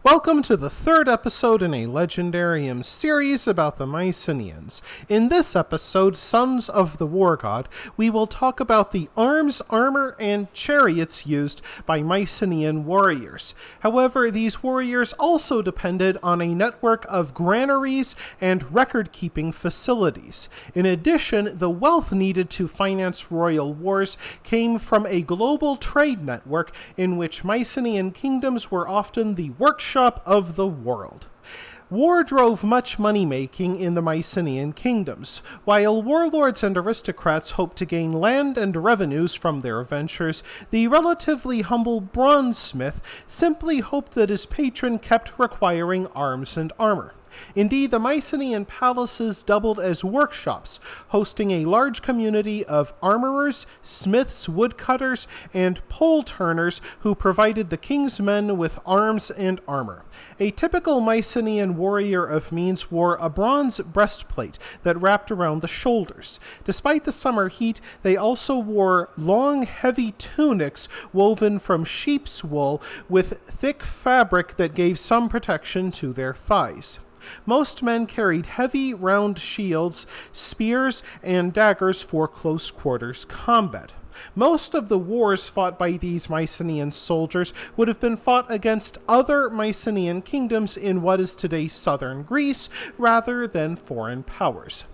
Welcome to the third episode in a Legendarium series about the Mycenaeans. In this episode, Sons of the War God, we will talk about the arms, armor, and chariots used by Mycenaean warriors. However, these warriors also depended on a network of granaries and record-keeping facilities. In addition, the wealth needed to finance royal wars came from a global trade network in which Mycenaean kingdoms were often the workshop of the world. War drove much money-making in the Mycenaean kingdoms. While warlords and aristocrats hoped to gain land and revenues from their ventures, the relatively humble bronzesmith simply hoped that his patron kept requiring arms and armor. Indeed, the Mycenaean palaces doubled as workshops, hosting a large community of armorers, smiths, woodcutters, and pole-turners who provided the king's men with arms and armor. A typical Mycenaean warrior of means wore a bronze breastplate that wrapped around the shoulders. Despite the summer heat, they also wore long, heavy tunics woven from sheep's wool with thick fabric that gave some protection to their thighs. Most men carried heavy, round shields, spears, and daggers for close quarters combat. Most of the wars fought by these Mycenaean soldiers would have been fought against other Mycenaean kingdoms in what is today southern Greece, rather than foreign powers.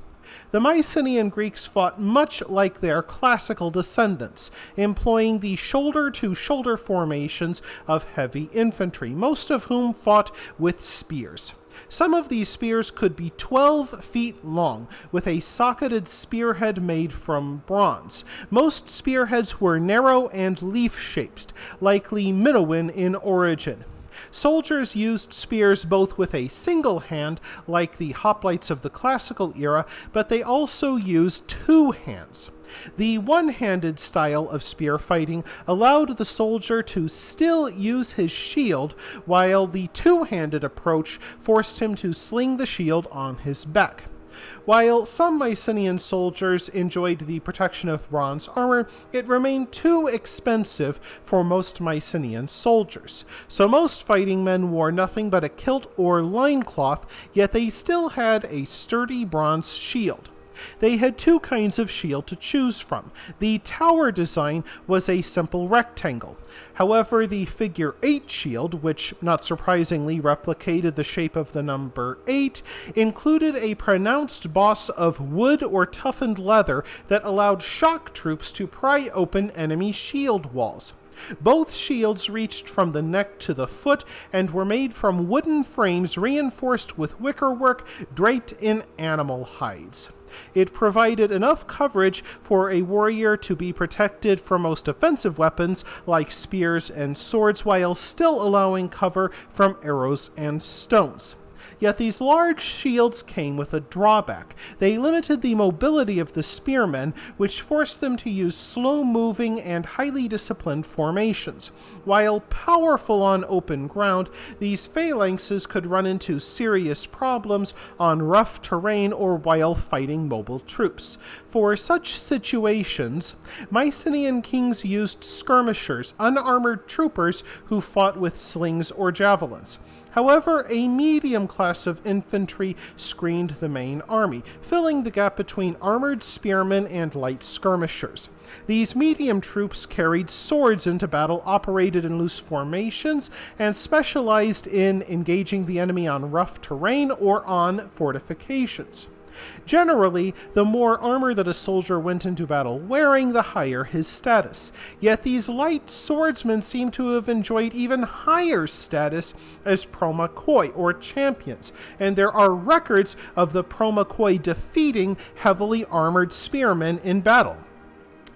The Mycenaean Greeks fought much like their classical descendants, employing the shoulder-to-shoulder formations of heavy infantry, most of whom fought with spears. Some of these spears could be 12 feet long, with a socketed spearhead made from bronze. Most spearheads were narrow and leaf-shaped, likely Minoan in origin. Soldiers used spears both with a single hand, like the hoplites of the classical era, but they also used two hands. The one-handed style of spear fighting allowed the soldier to still use his shield, while the two-handed approach forced him to sling the shield on his back. While some Mycenaean soldiers enjoyed the protection of bronze armor, it remained too expensive for most Mycenaean soldiers. So most fighting men wore nothing but a kilt or loincloth, yet they still had a sturdy bronze shield. They had two kinds of shield to choose from. The tower design was a simple rectangle. However, the figure 8 shield, which not surprisingly replicated the shape of the number 8, included a pronounced boss of wood or toughened leather that allowed shock troops to pry open enemy shield walls. Both shields reached from the neck to the foot and were made from wooden frames reinforced with wickerwork draped in animal hides. It provided enough coverage for a warrior to be protected from most offensive weapons like spears and swords, while still allowing cover from arrows and stones. Yet these large shields came with a drawback. They limited the mobility of the spearmen, which forced them to use slow-moving and highly disciplined formations. While powerful on open ground, these phalanxes could run into serious problems on rough terrain or while fighting mobile troops. For such situations, Mycenaean kings used skirmishers, unarmored troopers who fought with slings or javelins. However, a medium class of infantry screened the main army, filling the gap between armored spearmen and light skirmishers. These medium troops carried swords into battle, operated in loose formations, and specialized in engaging the enemy on rough terrain or on fortifications. Generally, the more armor that a soldier went into battle wearing, the higher his status. Yet these light swordsmen seem to have enjoyed even higher status as promachoi, or champions, and there are records of the promachoi defeating heavily armored spearmen in battle.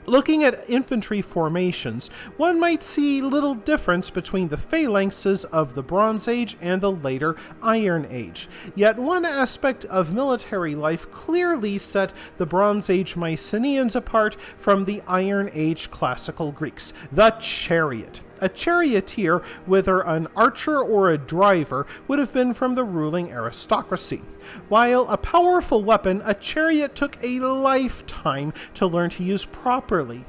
Looking at infantry formations, one might see little difference between the phalanxes of the Bronze Age and the later Iron Age. Yet one aspect of military life clearly set the Bronze Age Mycenaeans apart from the Iron Age classical Greeks: the chariot. A charioteer, whether an archer or a driver, would have been from the ruling aristocracy. While a powerful weapon, a chariot took a lifetime to learn to use properly.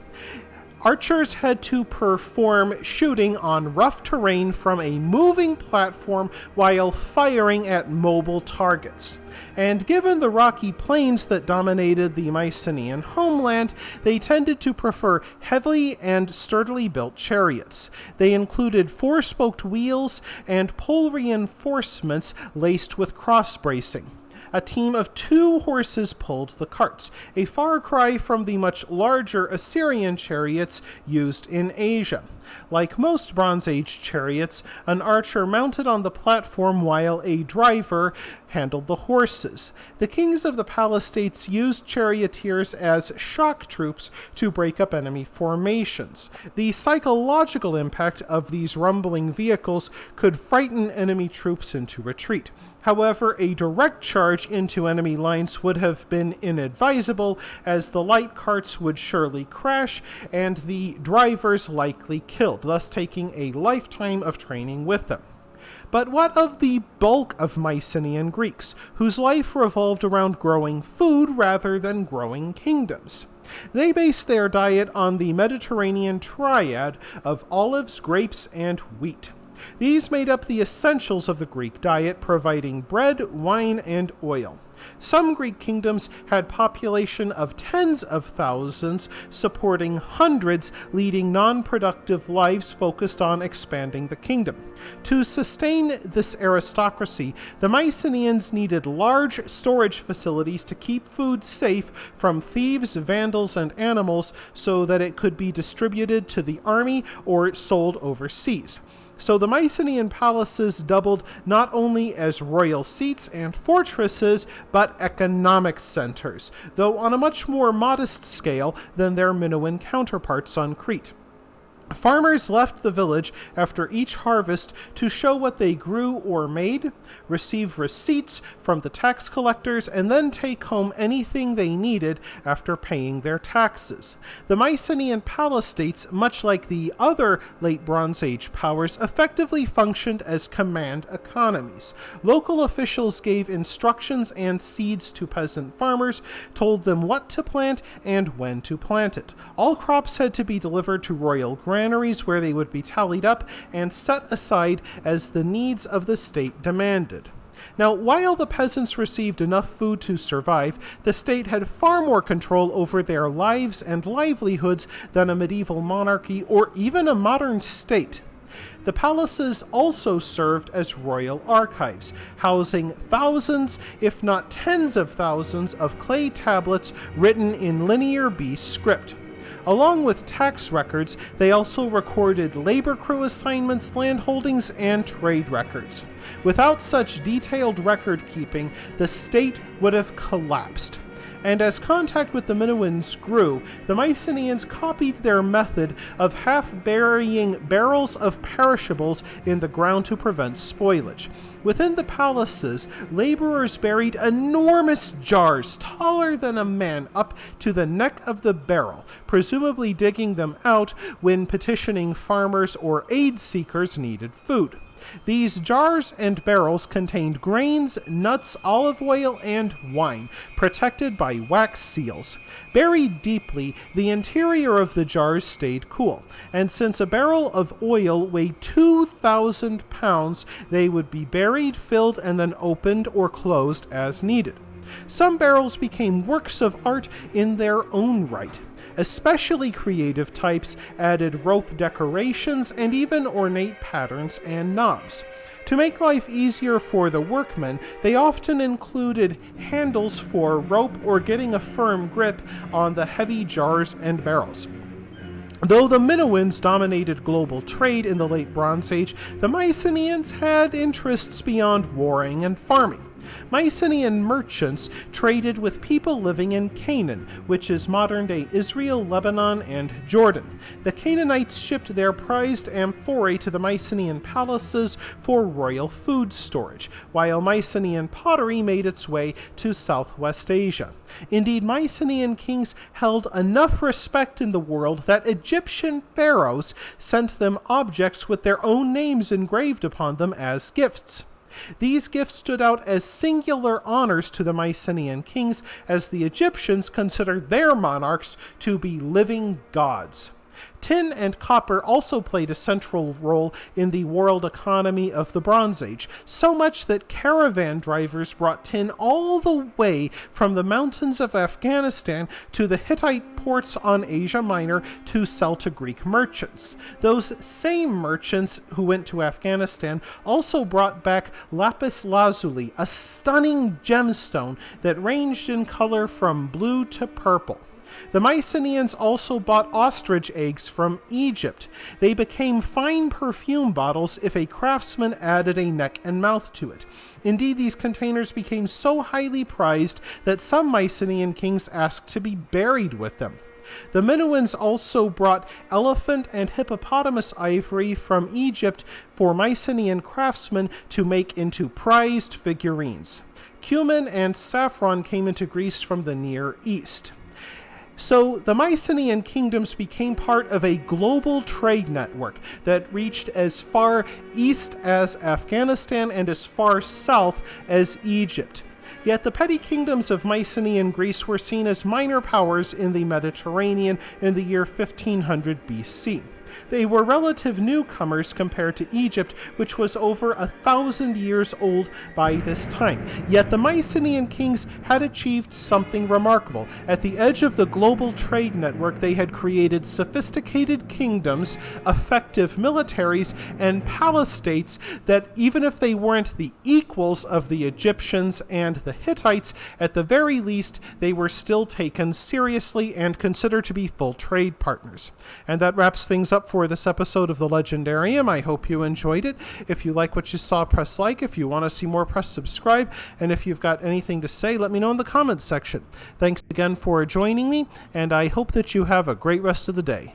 Archers had to perform shooting on rough terrain from a moving platform while firing at mobile targets. And given the rocky plains that dominated the Mycenaean homeland, they tended to prefer heavily and sturdily built chariots. They included four-spoked wheels and pole reinforcements laced with cross-bracing. A team of 2 horses pulled the carts, a far cry from the much larger Assyrian chariots used in Asia. Like most Bronze Age chariots, an archer mounted on the platform while a driver handled the horses. The kings of the Palastates used charioteers as shock troops to break up enemy formations. The psychological impact of these rumbling vehicles could frighten enemy troops into retreat. However, a direct charge into enemy lines would have been inadvisable, as the light carts would surely crash and the drivers likely killed, thus taking a lifetime of training with them. But what of the bulk of Mycenaean Greeks, whose life revolved around growing food rather than growing kingdoms? They based their diet on the Mediterranean triad of olives, grapes, and wheat. These made up the essentials of the Greek diet, providing bread, wine, and oil. Some Greek kingdoms had population of tens of thousands, supporting hundreds, leading non-productive lives focused on expanding the kingdom. To sustain this aristocracy, the Mycenaeans needed large storage facilities to keep food safe from thieves, vandals, and animals so that it could be distributed to the army or sold overseas. So the Mycenaean palaces doubled not only as royal seats and fortresses, but economic centers, though on a much more modest scale than their Minoan counterparts on Crete. Farmers left the village after each harvest to show what they grew or made, receive receipts from the tax collectors, and then take home anything they needed after paying their taxes. The Mycenaean palastates, much like the other late Bronze Age powers, effectively functioned as command economies. Local officials gave instructions and seeds to peasant farmers, told them what to plant and when to plant it. All crops had to be delivered to royal granaries where they would be tallied up and set aside as the needs of the state demanded. Now, while the peasants received enough food to survive, the state had far more control over their lives and livelihoods than a medieval monarchy or even a modern state. The palaces also served as royal archives, housing thousands, if not tens of thousands, of clay tablets written in Linear B script. Along with tax records, they also recorded labor crew assignments, land holdings, and trade records. Without such detailed record keeping, the state would have collapsed. And as contact with the Minoans grew, the Mycenaeans copied their method of half-burying barrels of perishables in the ground to prevent spoilage. Within the palaces, laborers buried enormous jars taller than a man up to the neck of the barrel, presumably digging them out when petitioning farmers or aid seekers needed food. These jars and barrels contained grains, nuts, olive oil, and wine, protected by wax seals. Buried deeply, the interior of the jars stayed cool, and since a barrel of oil weighed 2,000 pounds, they would be buried, filled, and then opened or closed as needed. Some barrels became works of art in their own right. Especially creative types added rope decorations and even ornate patterns and knobs. To make life easier for the workmen, they often included handles for rope or getting a firm grip on the heavy jars and barrels. Though the Minoans dominated global trade in the late Bronze Age, the Mycenaeans had interests beyond warring and farming. Mycenaean merchants traded with people living in Canaan, which is modern-day Israel, Lebanon, and Jordan. The Canaanites shipped their prized amphorae to the Mycenaean palaces for royal food storage, while Mycenaean pottery made its way to Southwest Asia. Indeed, Mycenaean kings held enough respect in the world that Egyptian pharaohs sent them objects with their own names engraved upon them as gifts. These gifts stood out as singular honors to the Mycenaean kings, as the Egyptians considered their monarchs to be living gods. Tin and copper also played a central role in the world economy of the Bronze Age, so much that caravan drivers brought tin all the way from the mountains of Afghanistan to the Hittite ports on Asia Minor to sell to Greek merchants. Those same merchants who went to Afghanistan also brought back lapis lazuli, a stunning gemstone that ranged in color from blue to purple. The Mycenaeans also bought ostrich eggs from Egypt. They became fine perfume bottles if a craftsman added a neck and mouth to it. Indeed, these containers became so highly prized that some Mycenaean kings asked to be buried with them. The Minoans also brought elephant and hippopotamus ivory from Egypt for Mycenaean craftsmen to make into prized figurines. Cumin and saffron came into Greece from the Near East. So the Mycenaean kingdoms became part of a global trade network that reached as far east as Afghanistan and as far south as Egypt. Yet the petty kingdoms of Mycenaean Greece were seen as minor powers in the Mediterranean in the year 1500 BC. They were relative newcomers compared to Egypt, which was over 1,000 years old by this time. Yet the Mycenaean kings had achieved something remarkable. At the edge of the global trade network, they had created sophisticated kingdoms, effective militaries, and palace-states that, even if they weren't the equals of the Egyptians and the Hittites, at the very least, they were still taken seriously and considered to be full trade partners. And that wraps things up for this episode of The Legendarium. I hope you enjoyed it. If you like what you saw, press like. If you want to see more, press subscribe. And if you've got anything to say, let me know in the comments section. Thanks again for joining me, and I hope that you have a great rest of the day.